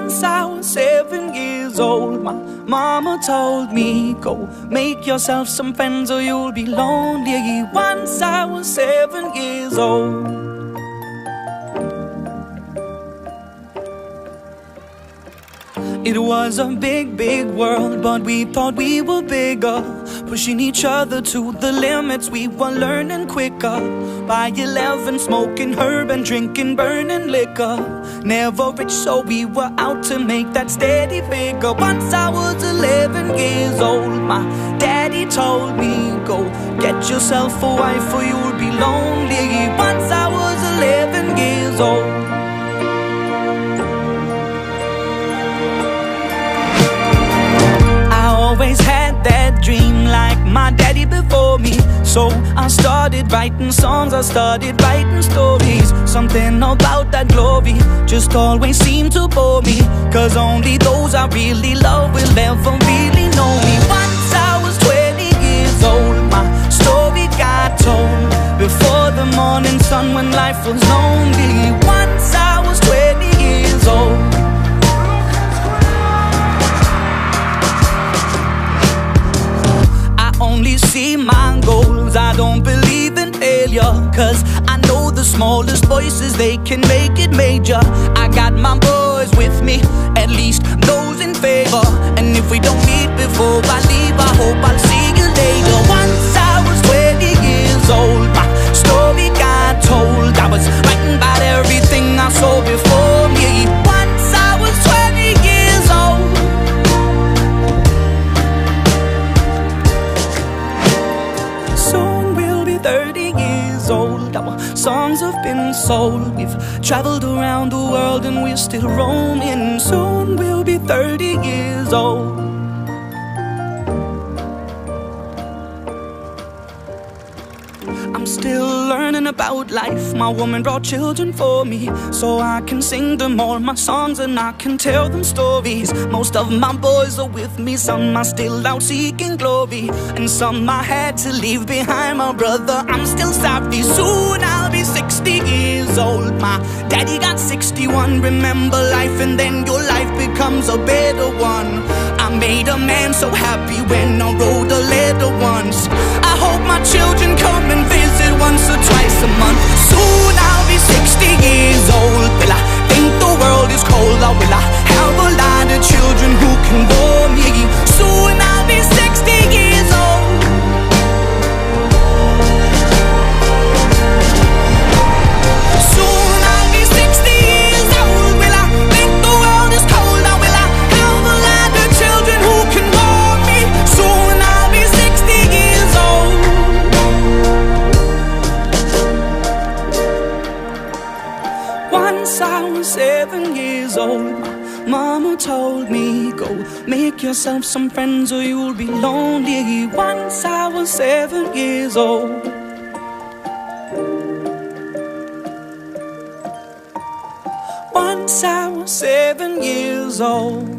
Once I was 7 years old, my mama told me, go make yourself some friends or you'll be lonely. Once I was 7 years old. It was a big, big world, but we thought we were bigger, pushing each other to the limits. We were learning quicker. By 11, smoking herb and drinking burning liquor. Never rich, so we were out to make that steady figure. Once I was 11 years old, my daddy told me, go get yourself a wife or you'll be lonely. Once I was 11 years old. Always had that dream like my daddy before me. So I started writing songs, I started writing stories. Something about that glory just always seemed to bore me, cause only those I really love will ever really know me. Once I was 20 years old, my story got told before the morning sun when life was lonely. Once I was 20 years old. Only see my goals, I don't believe in failure, cause I know the smallest voices, they can make it major. I got my boys with me, at least those in favor. And if we don't meet before I leave, I hope I'll see you later. Once I was 20 years old, my story got told. I was writing about everything I saw before me. Once I was 20 years old. Soon we'll be 30 years old. Our songs have been sold. We've traveled around the world and we're still roaming. Soon we'll be 30 years old. I'm still learning about life. My woman brought children for me, so I can sing them all my songs and I can tell them stories. Most of my boys are with me, some are still out seeking glory, and some I had to leave behind. My brother, I'm still sorry. Soon I'll be 60 years old. My daddy got 61. Remember life and then your life becomes a better one. I made a man so happy when I wrote a letter once. I hope my children come and visit once or twice a month. Soon I'll be 60 years old. Will I think the world is cold, or will I have a lot of children who can bore me? Soon I'll be 60 years old. Soon I'll be 60 years old. Will I think the world is cold, or will I have a lot of children who can bore me? Soon I'll be 60 years old. Once I was 7 years old, my mama told me, go make yourself some friends or you'll be lonely. Once I was 7 years old. Once I was 7 years old.